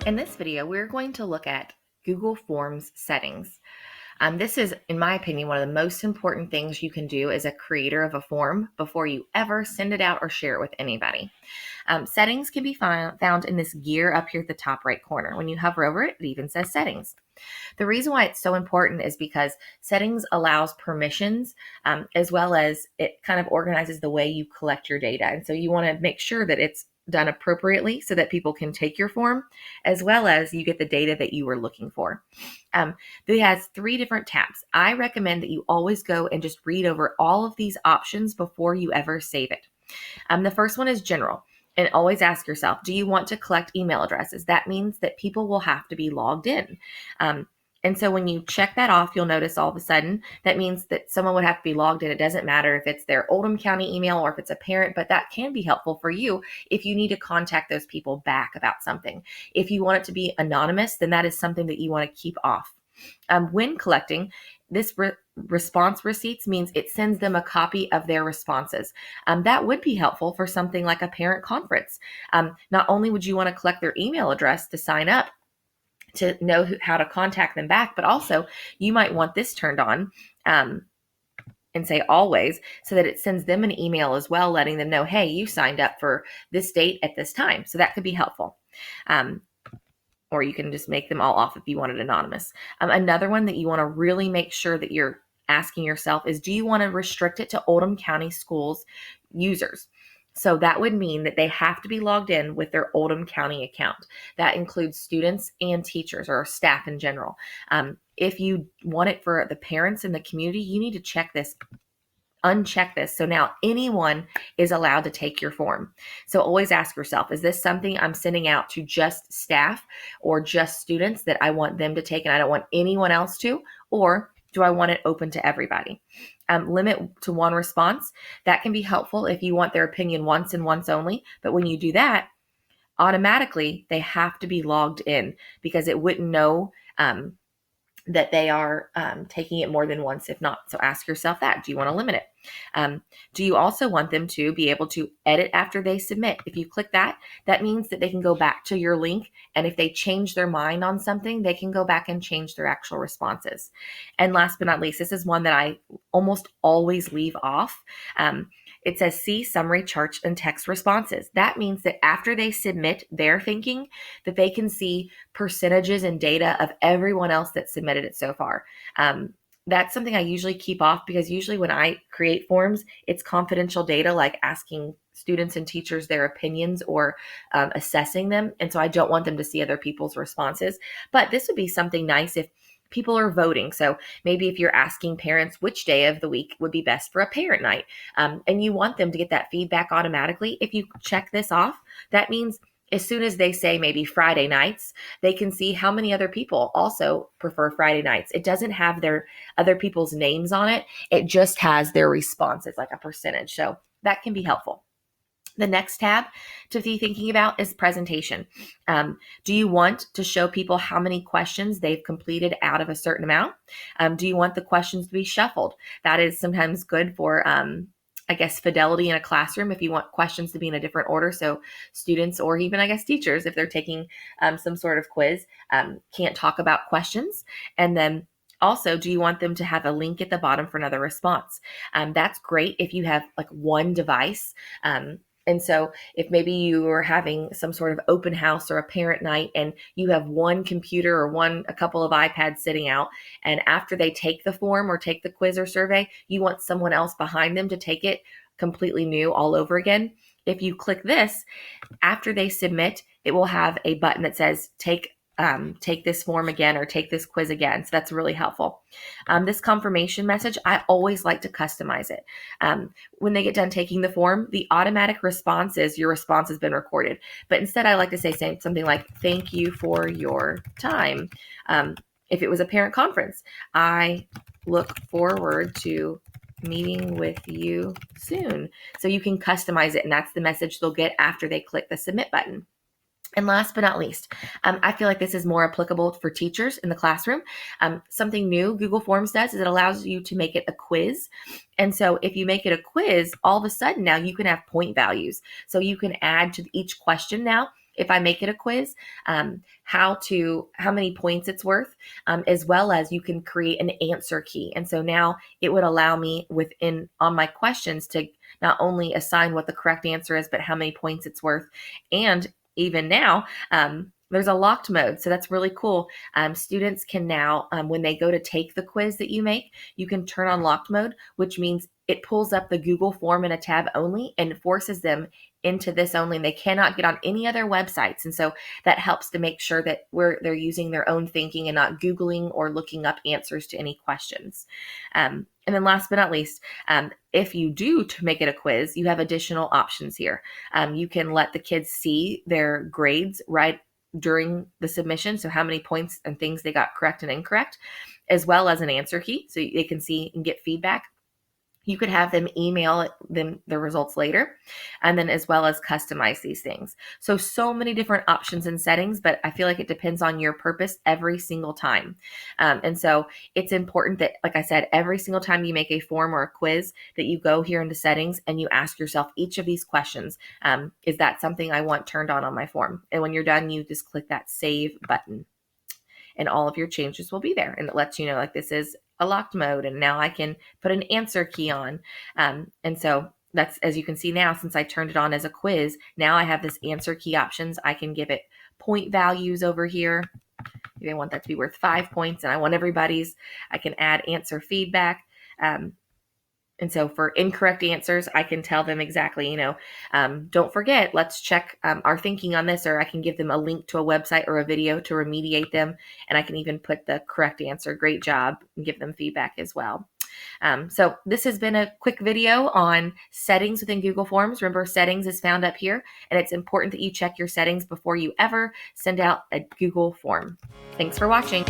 In this video, we're going to look at Google Forms settings. This is, in my opinion, one of the most important things you can do as a creator of a form before you ever send it out or share it with anybody. Settings can be found in this gear up here at the top right corner. When you hover over it, it even says settings. The reason why it's so important is because settings allows permissions, as well as it kind of organizes the way you collect your data. And so you want to make sure that it's done appropriately so that people can take your form, as well as you get the data that you were looking for. It has 3 different tabs. I recommend that you always go and just read over all of these options before you ever save it. The first one is general. And always ask yourself, do you want to collect email addresses? That means that people will have to be logged in. And so when you check that off, you'll notice all of a sudden that means that someone would have to be logged in. It doesn't matter if it's their Oldham County email or if it's a parent, but that can be helpful for you if you need to contact those people back about something. If you want it to be anonymous, then that is something that you want to keep off. When collecting, this response receipts means it sends them a copy of their responses. That would be helpful for something like a parent conference. Not only would you want to collect their email address to sign up, to know how to contact them back, but also you might want this turned on and say always, so that it sends them an email as well, letting them know, hey, you signed up for this date at this time. So that could be helpful. Or you can just make them all off if you want it anonymous. Another one that you want to really make sure that you're asking yourself is, do you want to restrict it to Oldham County Schools users? So that would mean that they have to be logged in with their Oldham County account. That includes students and teachers or staff in general. If you want it for the parents in the community, you need to uncheck this. So now anyone is allowed to take your form. So always ask yourself, is this something I'm sending out to just staff or just students that I want them to take and I don't want anyone else to? Or do I want it open to everybody? Limit to 1 response. That can be helpful if you want their opinion once and once only. But when you do that, automatically they have to be logged in because it wouldn't know that they are taking it more than once, if not. So ask yourself that. Do you want to limit it? Do you also want them to be able to edit after they submit? If you click that, that means that they can go back to your link. And if they change their mind on something, they can go back and change their actual responses. And last but not least, this is one that I almost always leave off. It says, see summary charts and text responses. That means that after they submit their thinking, that they can see percentages and data of everyone else that submitted it so far. That's something I usually keep off because usually when I create forms, it's confidential data, like asking students and teachers their opinions or assessing them. And so I don't want them to see other people's responses. But this would be something nice if people are voting. So maybe if you're asking parents which day of the week would be best for a parent night, and you want them to get that feedback automatically, if you check this off, that means as soon as they say maybe Friday nights, they can see how many other people also prefer Friday nights. It doesn't have their other people's names on it. It just has their responses, like a percentage. So that can be helpful. The next tab to be thinking about is presentation. Do you want to show people how many questions they've completed out of a certain amount? Do you want the questions to be shuffled? That is sometimes good for fidelity in a classroom if you want questions to be in a different order. So students or even, teachers, if they're taking some sort of quiz, can't talk about questions. And then also, do you want them to have a link at the bottom for another response? That's great if you have like one device. And so if maybe you are having some sort of open house or a parent night and you have one computer or a couple of iPads sitting out, and after they take the form or take the quiz or survey, you want someone else behind them to take it completely new all over again. If you click this, after they submit, it will have a button that says take this form again or take this quiz again. So that's really helpful. This confirmation message, I always like to customize it. When they get done taking the form, the automatic response is your response has been recorded. But instead, I like to say something like, thank you for your time. If it was a parent conference, I look forward to meeting with you soon. So you can customize it, and that's the message they'll get after they click the submit button. And last but not least, I feel like this is more applicable for teachers in the classroom. Something new Google Forms does is it allows you to make it a quiz. And so if you make it a quiz, all of a sudden now you can have point values. So you can add to each question now if I make it a quiz, how many points it's worth, as well as you can create an answer key. And so now it would allow me on my questions to not only assign what the correct answer is, but how many points it's worth. And even now, there's a locked mode. So that's really cool. Students can now, when they go to take the quiz that you make, you can turn on locked mode, which means it pulls up the Google form in a tab only and forces them into this only. And they cannot get on any other websites. And so that helps to make sure that they're using their own thinking and not Googling or looking up answers to any questions. And then last but not least, if you do to make it a quiz, you have additional options here. You can let the kids see their grades right during the submission. So how many points and things they got correct and incorrect, as well as an answer key. So they can see and get feedback. You could have them email them the results later, and then as well as customize these things. So many different options and settings, but I feel like it depends on your purpose every single time. And so it's important that, like I said, every single time you make a form or a quiz, that you go here into settings and you ask yourself each of these questions. Is that something I want turned on my form? And when you're done, you just click that save button, and all of your changes will be there. And it lets you know, like, this is a locked mode, and now I can put an answer key on. And so that's, as you can see now, since I turned it on as a quiz, now I have this answer key options. I can give it point values over here. If I want that to be worth 5 points and I want everybody's, I can add answer feedback. And so for incorrect answers, I can tell them exactly, don't forget, let's check our thinking on this, or I can give them a link to a website or a video to remediate them. And I can even put the correct answer, great job, and give them feedback as well. So this has been a quick video on settings within Google Forms. Remember, settings is found up here, and it's important that you check your settings before you ever send out a Google form. Thanks for watching.